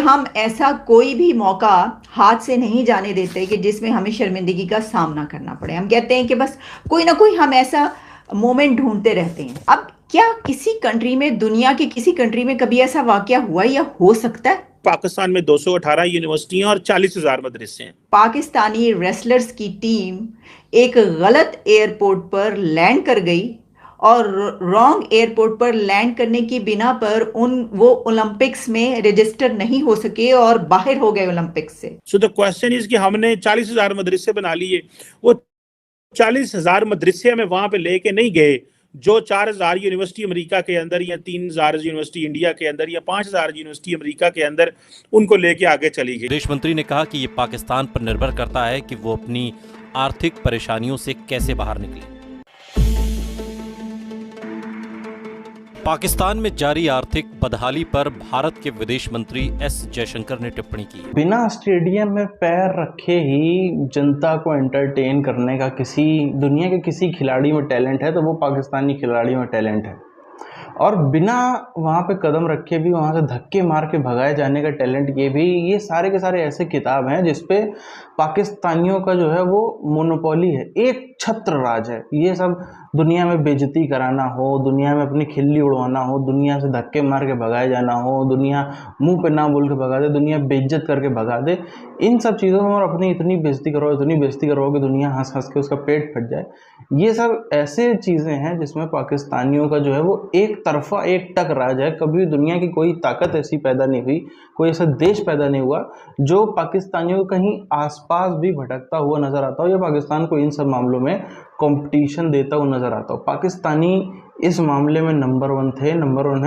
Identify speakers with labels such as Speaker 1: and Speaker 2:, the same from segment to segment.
Speaker 1: हम ऐसा कोई भी मौका हाथ से नहीं जाने देते कि जिसमें हमें शर्मिंदगी का सामना करना पड़े। हम कहते हैं कि बस कोई ना कोई हम ऐसा मोमेंट ढूंढते रहते हैं। अब क्या किसी कंट्री में, दुनिया के किसी कंट्री में कभी ऐसा वाकया हुआ या हो सकता है?
Speaker 2: पाकिस्तान में 218 यूनिवर्सिटियां और 40,000 मदरसे हैं।
Speaker 1: पाकिस्तानी रेसलर्स की टीम एक गलत एयरपोर्ट पर लैंड कर गई और रॉन्ग एयरपोर्ट पर लैंड करने की बिना पर वो ओलंपिक्स में रजिस्टर नहीं हो सके और बाहर हो गए ओलंपिक्स से।
Speaker 2: सो द क्वेश्चन इज कि हमने 40,000 मदरसे बना लिए, वो 40,000 मदरसे हमें वहां पे लेके नहीं गए जो 4,000 यूनिवर्सिटी अमेरिका के अंदर या 3,000 यूनिवर्सिटी इंडिया के अंदर या 5,000 यूनिवर्सिटी अमेरिका के अंदर उनको लेके आगे चली गई।
Speaker 3: विदेश मंत्री ने कहा कि ये पाकिस्तान पर निर्भर करता है कि वो अपनी आर्थिक परेशानियों से कैसे बाहर निकले। पाकिस्तान में जारी आर्थिक बदहाली पर भारत के विदेश मंत्री एस जयशंकर ने टिप्पणी की।
Speaker 4: बिना स्टेडियम में पैर रखे ही जनता को एंटरटेन करने का किसी दुनिया के किसी खिलाड़ी में टैलेंट है तो वो पाकिस्तानी खिलाड़ी में टैलेंट है, और बिना वहाँ पे कदम रखे भी वहाँ से धक्के मार के भगाए जाने का टैलेंट ये सारे के सारे ऐसे किताब हैं जिसपे पाकिस्तानियों का जो है वो मोनोपोली है, एक छत्र राज है। ये सब दुनिया में बेइज्जती कराना हो, दुनिया में अपनी खिल्ली उड़वाना हो, दुनिया से धक्के मार के भगाए जाना हो, दुनिया मुंह पे ना बोल के भगा दे, दुनिया बेइज्जत करके भगा दे, इन सब चीज़ों में और अपनी इतनी बेइज्जती करो कि दुनिया हंस हंस के उसका पेट फट जाए। ये सब ऐसे चीज़ें हैं जिसमें पाकिस्तानियों का जो है वो एक तरफा एक टक राज है। कभी दुनिया की कोई ताकत ऐसी पैदा नहीं हुई, कोई ऐसा देश पैदा नहीं हुआ जो पाकिस्तानियों को कहीं आसपास भी भटकता हुआ नजर आता हो या पाकिस्तान को इन सब मामलों में कंपटीशन देता हुआ नजर आता हो। पाकिस्तानी इस मामले में नंबर 1 है,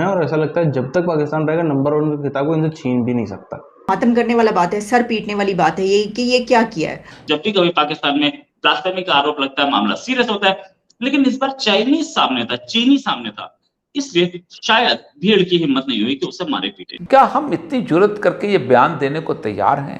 Speaker 4: और ऐसा लगता है जब तक पाकिस्तान रहेगा नंबर 1 की किताब को इनसे छीन भी नहीं सकता।
Speaker 1: मातम करने वाला बात है, सर पीटने वाली बात है ये कि ये क्या किया है।
Speaker 5: जब भी कभी पाकिस्तान में ब्लास्फेमी का आरोप लगता है, मामला सीरियस होता है, लेकिन इस बार चीनी सामने था, इसलिए शायद भीड़ की हिम्मत नहीं हुई कि उसे मारे पीटे।
Speaker 6: क्या हम इतनी जुर्रत करके ये बयान देने को तैयार हैं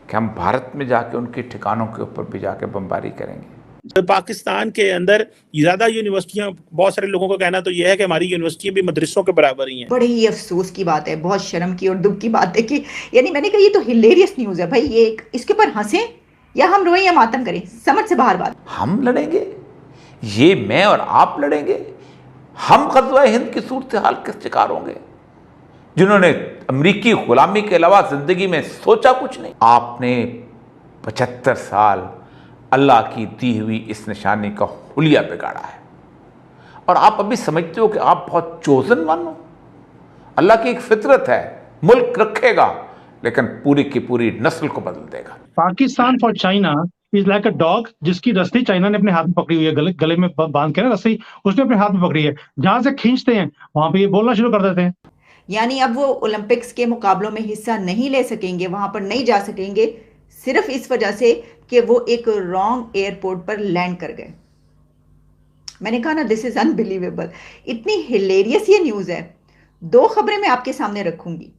Speaker 6: कि हम भारत में जाके उनके ठिकानों के ऊपर भी जाके बमबारी करेंगे?
Speaker 2: तो पाकिस्तान के अंदर ज्यादा यूनिवर्सिटियां, बहुत सारे लोगों का कहना तो यह है कि हमारी यूनिवर्सिटियां भी मदरसों के बराबर ही हैं।
Speaker 1: बड़े ही अफसोस की बात है, बहुत शर्म की और दुख की बात है कि यानी मैंने कहा ये तो हिलेरियस न्यूज है भाई, ये इसके ऊपर हंसें या हम रोएं या मातम करें, समझ से बाहर बात।
Speaker 6: हम लड़ेंगे, ये मैं और आप लड़ेंगे? हम ग़ज़वा हिंद की सूरत हाल के शिकार होंगे जिन्होंने अमरीकी गुलामी के अलावा जिंदगी में सोचा कुछ नहीं। आपने 75 साल अल्लाह की दी हुई इस निशानी का हुलिया बिगाड़ा है, और आप अभी समझते हो कि आप बहुत चोजन वन हो। अल्लाह की एक फितरत है, मुल्क रखेगा लेकिन पूरी की पूरी नस्ल को बदल देगा।
Speaker 7: Pakistan for China is like a dog जिसकी रस्सी चाइना ने अपने हाथ में पकड़ी हुई है, गले में बांध के ना रस्सी उसने अपने हाथ में पकड़ी है, जहां से खींचते हैं वहां पे ये बोलना शुरू कर देते हैं।
Speaker 1: यानी अब वो ओलंपिक्स के मुकाबलों में हिस्सा नहीं ले सकेंगे, वहां पर नहीं जा सकेंगे, सिर्फ इस वजह से कि वो एक रॉन्ग एयरपोर्ट पर लैंड कर गए। मैंने कहा ना, दिस इज अनबिलीवेबल। इतनी हिलेरियस ये न्यूज है। 2 खबरें मैं आपके सामने रखूंगी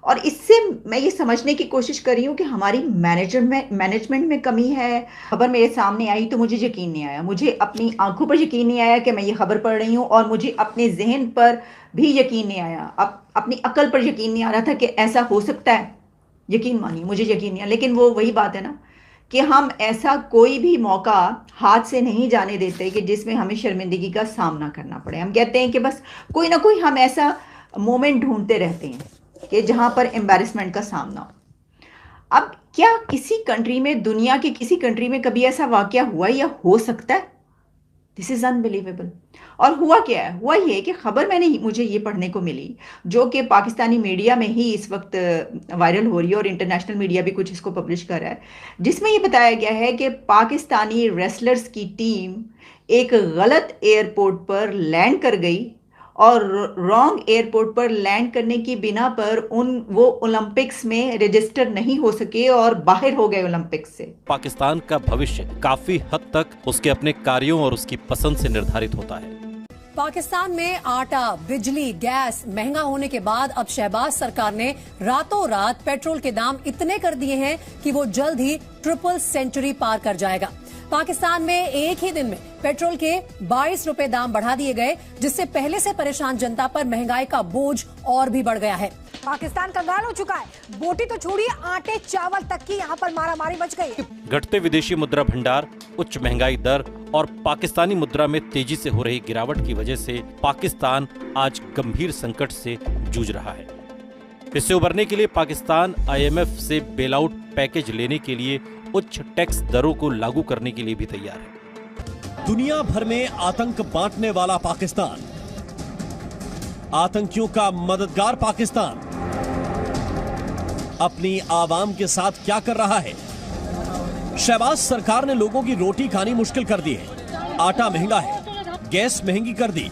Speaker 1: और इससे मैं ये समझने की कोशिश कर रही हूँ कि हमारी मैनेजमेंट में कमी है। खबर मेरे सामने आई तो मुझे यकीन नहीं आया, मुझे अपनी आंखों पर यकीन नहीं आया कि मैं ये खबर पढ़ रही हूँ, और मुझे अपने जहन पर भी यकीन नहीं आया, अपनी अकल पर यकीन नहीं आ रहा था कि ऐसा हो सकता है। यकीन मानिए मुझे यकीन नहीं आया, लेकिन वो वही बात है ना कि हम ऐसा कोई भी मौका हाथ से नहीं जाने देते कि जिसमें हमें शर्मिंदगी का सामना करना पड़े। हम कहते हैं कि बस कोई ना कोई हम ऐसा मोमेंट ढूंढते रहते हैं कि जहां पर एम्बैरेसमेंट का सामना हो। अब क्या किसी कंट्री में, दुनिया के किसी कंट्री में कभी ऐसा वाकया हुआ या हो सकता है? This is unbelievable. और हुआ क्या है? हुआ ये कि खबर मुझे ये पढ़ने को मिली, जो कि पाकिस्तानी मीडिया में ही इस वक्त वायरल हो रही है और इंटरनेशनल मीडिया भी कुछ इसको पब्लिश कर रहा है, जिसमें ये बताया गया है कि पाकिस्तानी रेसलर्स की टीम एक गलत एयरपोर्ट पर लैंड कर गई और रॉन्ग एयरपोर्ट पर लैंड करने की बिना पर वो ओलंपिक्स में रजिस्टर नहीं हो सके और बाहर हो गए ओलंपिक्स से।
Speaker 3: पाकिस्तान का भविष्य काफी हद तक उसके अपने कार्यों और उसकी पसंद से निर्धारित होता है।
Speaker 8: पाकिस्तान में आटा, बिजली, गैस महंगा होने के बाद अब शहबाज सरकार ने रातों रात पेट्रोल के दाम इतने कर दिए हैं कि वो जल्द ही ट्रिपल सेंचुरी पार कर जाएगा। पाकिस्तान में एक ही दिन में पेट्रोल के 22 रुपए दाम बढ़ा दिए गए, जिससे पहले से परेशान जनता पर महंगाई का बोझ और भी बढ़ गया है।
Speaker 9: पाकिस्तान कंगाल हो चुका है। बोटी तो छोड़िए, आटे चावल तक की यहाँ पर मारामारी मच गई।
Speaker 3: घटते विदेशी मुद्रा भंडार, उच्च महंगाई दर और पाकिस्तानी मुद्रा में तेजी से हो रही गिरावट की वजह से पाकिस्तान आज गंभीर संकट से जूझ रहा है। इससे उबरने के लिए पाकिस्तान IMF से बेलआउट पैकेज लेने के लिए उच्च टैक्स दरों को लागू करने के लिए भी तैयार है।
Speaker 10: दुनिया भर में आतंक बांटने वाला पाकिस्तान, आतंकियों का मददगार पाकिस्तान अपनी आवाम के साथ क्या कर रहा है? शहबाज सरकार ने लोगों की रोटी खानी मुश्किल कर दी है। आटा महंगा है, गैस महंगी कर दी,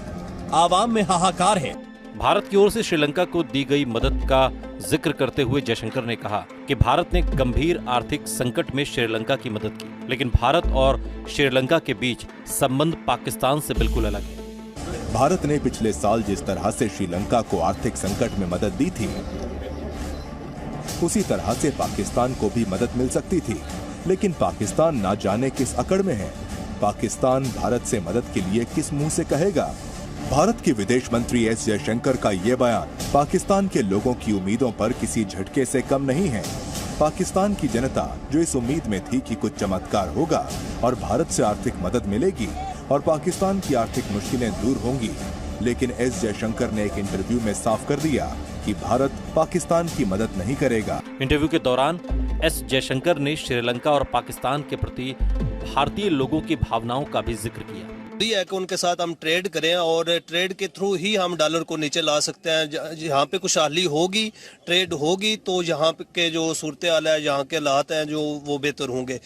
Speaker 10: आवाम में हाहाकार है।
Speaker 3: भारत की ओर से श्रीलंका को दी गई मदद का जिक्र करते हुए जयशंकर ने कहा कि भारत ने गंभीर आर्थिक संकट में श्रीलंका की मदद की, लेकिन भारत और श्रीलंका के बीच संबंध पाकिस्तान से बिल्कुल अलग है।
Speaker 11: भारत ने पिछले साल जिस तरह से श्रीलंका को आर्थिक संकट में मदद दी थी, उसी तरह से पाकिस्तान को भी मदद मिल सकती थी, लेकिन पाकिस्तान ना जाने किस अकड़ में है। पाकिस्तान भारत से मदद के लिए किस मुंह से कहेगा? भारत के विदेश मंत्री एस जयशंकर का ये बयान पाकिस्तान के लोगों की उम्मीदों पर किसी झटके से कम नहीं है। पाकिस्तान की जनता जो इस उम्मीद में थी कि कुछ चमत्कार होगा और भारत से आर्थिक मदद मिलेगी और पाकिस्तान की आर्थिक मुश्किलें दूर होंगी, लेकिन एस जयशंकर ने एक इंटरव्यू में साफ कर दिया कि भारत पाकिस्तान की मदद नहीं करेगा।
Speaker 3: इंटरव्यू के दौरान एस जयशंकर ने श्रीलंका और पाकिस्तान के प्रति भारतीय लोगों की भावनाओं का भी जिक्र किया।
Speaker 12: है कि उनके साथ हम ट्रेड करें और ट्रेड के थ्रू ही हम डॉलर को नीचे ला सकते हैं। यहाँ पे खुशहाली होगी, ट्रेड होगी, तो यहाँ के जो सूरत हाल है, यहाँ के हालात हैं जो वो बेहतर होंगे।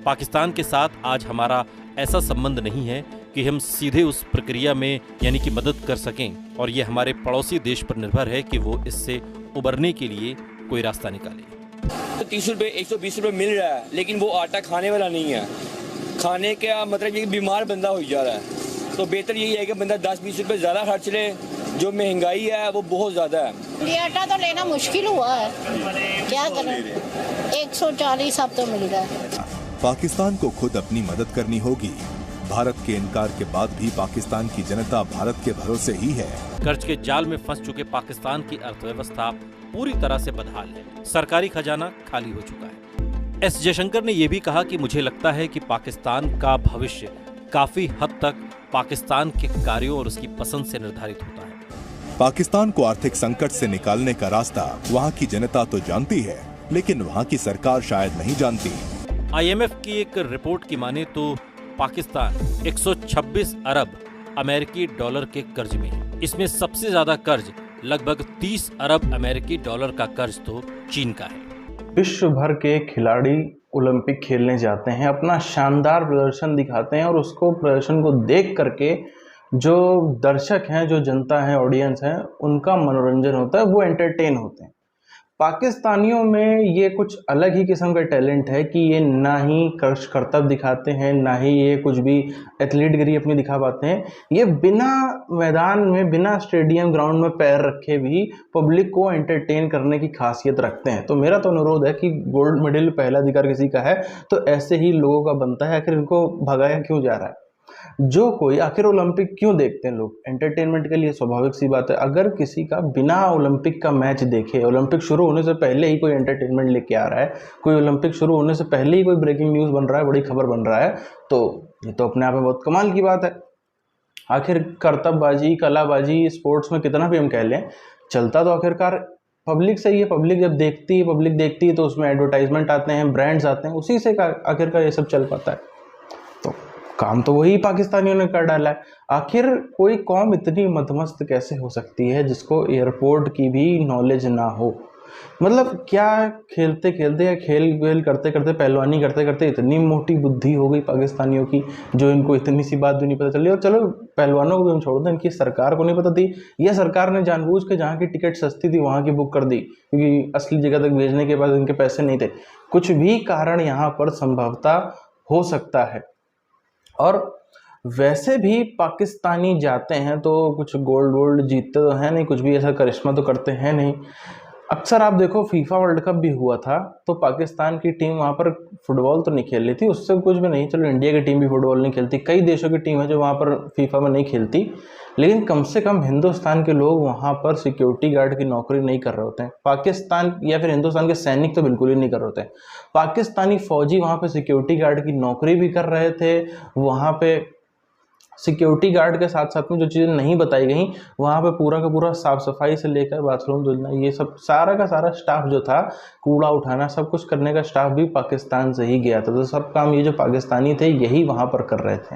Speaker 3: पाकिस्तान के साथ आज हमारा ऐसा संबंध नहीं है कि हम सीधे उस प्रक्रिया में यानी कि मदद कर सकें, और ये हमारे पड़ोसी देश पर निर्भर है कि वो इससे उबरने के लिए कोई रास्ता निकाले।
Speaker 13: 30 रुपए 120 रुपए मिल रहा है, लेकिन वो आटा खाने वाला नहीं है। खाने का मतलब ये बीमार बंदा हो जा रहा है, तो बेहतर यही है कि बंदा 10-20 रुपए ज़्यादा खर्च ले। जो महंगाई है वो बहुत ज़्यादा है।
Speaker 14: ये आटा तो लेना मुश्किल हुआ है, क्या करें, 140 अब तो मिल रहा है।
Speaker 11: पाकिस्तान को खुद अपनी मदद करनी होगी। भारत के इनकार के बाद भी पाकिस्तान की जनता भारत के भरोसे ही है।
Speaker 3: कर्ज के जाल में फंस चुके पाकिस्तान की अर्थव्यवस्था पूरी तरह से बदहाल है। सरकारी खजाना खाली हो चुका है। एस जयशंकर ने यह भी कहा कि मुझे लगता है कि पाकिस्तान का भविष्य काफी हद तक पाकिस्तान के कार्यों और उसकी पसंद से निर्धारित होता है।
Speaker 11: पाकिस्तान को आर्थिक संकट से निकालने का रास्ता वहाँ की जनता तो जानती है, लेकिन वहाँ की सरकार शायद नहीं जानती।
Speaker 3: IMF की एक रिपोर्ट की माने तो पाकिस्तान 126 अरब अमेरिकी डॉलर के कर्ज में है। इसमें सबसे ज्यादा कर्ज लगभग 30 अरब अमेरिकी डॉलर का कर्ज तो चीन का है।
Speaker 4: विश्व भर के खिलाड़ी ओलंपिक खेलने जाते हैं, अपना शानदार प्रदर्शन दिखाते हैं और उसको प्रदर्शन को देख करके जो दर्शक हैं, जो जनता है, ऑडियंस है, उनका मनोरंजन होता है, वो एंटरटेन होते हैं। पाकिस्तानियों में ये कुछ अलग ही किस्म का टैलेंट है कि ये ना ही करतब दिखाते हैं, ना ही ये कुछ भी एथलीटगिरी अपनी दिखा पाते हैं। ये बिना मैदान में, बिना स्टेडियम ग्राउंड में पैर रखे भी पब्लिक को एंटरटेन करने की खासियत रखते हैं। तो मेरा तो अनुरोध है कि गोल्ड मेडल पहला अधिकार किसी का है तो ऐसे ही लोगों का बनता है। आखिर इनको भगाया क्यों जा रहा है? जो कोई आखिर ओलंपिक क्यों देखते हैं लोग? एंटरटेनमेंट के लिए, स्वाभाविक सी बात है। अगर किसी का बिना ओलंपिक का मैच देखे, ओलंपिक शुरू होने से पहले ही कोई एंटरटेनमेंट लेके आ रहा है, कोई ओलंपिक शुरू होने से पहले ही कोई ब्रेकिंग न्यूज़ बन रहा है, बड़ी खबर बन रहा है, तो ये तो अपने आप में बहुत कमाल की बात है। आखिर करतबबाजी, कलाबाजी, स्पोर्ट्स में कितना भी हम कह लें, चलता तो आखिरकार पब्लिक से ही है। पब्लिक जब देखती है तो उसमें एडवर्टाइजमेंट आते हैं, ब्रांड्स आते हैं, उसी से आखिरकार ये सब चल पाता है। तो काम तो वही पाकिस्तानियों ने कर डाला है। आखिर कोई कौम इतनी मदमस्त कैसे हो सकती है जिसको एयरपोर्ट की भी नॉलेज ना हो? मतलब क्या खेलते खेलते या खेल वेल करते करते, पहलवानी करते करते इतनी मोटी बुद्धि हो गई पाकिस्तानियों की जो इनको इतनी सी बात भी नहीं पता चली? और चलो पहलवानों को भी हम छोड़ दें, इनकी सरकार को नहीं पता थी, यह सरकार ने जानबूझ के जहाँ की टिकट सस्ती थी वहाँ की बुक कर दी क्योंकि असली जगह तक भेजने के बाद इनके पैसे नहीं थे। कुछ भी कारण यहाँ पर संभवतः हो सकता है। और वैसे भी पाकिस्तानी जाते हैं तो कुछ गोल्ड वोल्ड जीतते तो हैं नहीं, कुछ भी ऐसा करिश्मा तो करते हैं नहीं। अक्सर आप देखो फीफा वर्ल्ड कप भी हुआ था तो पाकिस्तान की टीम वहाँ पर फुटबॉल तो नहीं खेल रही थी, उससे कुछ भी नहीं, चलो इंडिया की टीम भी फुटबॉल नहीं खेलती, कई देशों की टीम है जो वहाँ पर फीफा में नहीं खेलती, लेकिन कम से कम हिंदुस्तान के लोग वहाँ पर सिक्योरिटी गार्ड की नौकरी नहीं कर रहे होते हैं। पाकिस्तान या फिर हिंदुस्तान के सैनिक तो बिल्कुल ही नहीं कर रहे होते हैं। पाकिस्तानी फौजी वहाँ पर सिक्योरिटी गार्ड की नौकरी भी कर रहे थे। वहाँ पे सिक्योरिटी गार्ड के साथ साथ में जो चीज़ें नहीं बताई गई, वहाँ पे पूरा का पूरा साफ सफाई से लेकर बाथरूम धुलना, ये सब सारा का सारा स्टाफ जो था, कूड़ा उठाना, सब कुछ करने का स्टाफ भी पाकिस्तान से ही गया था। तो सब काम ये जो पाकिस्तानी थे यही वहाँ पर कर रहे थे।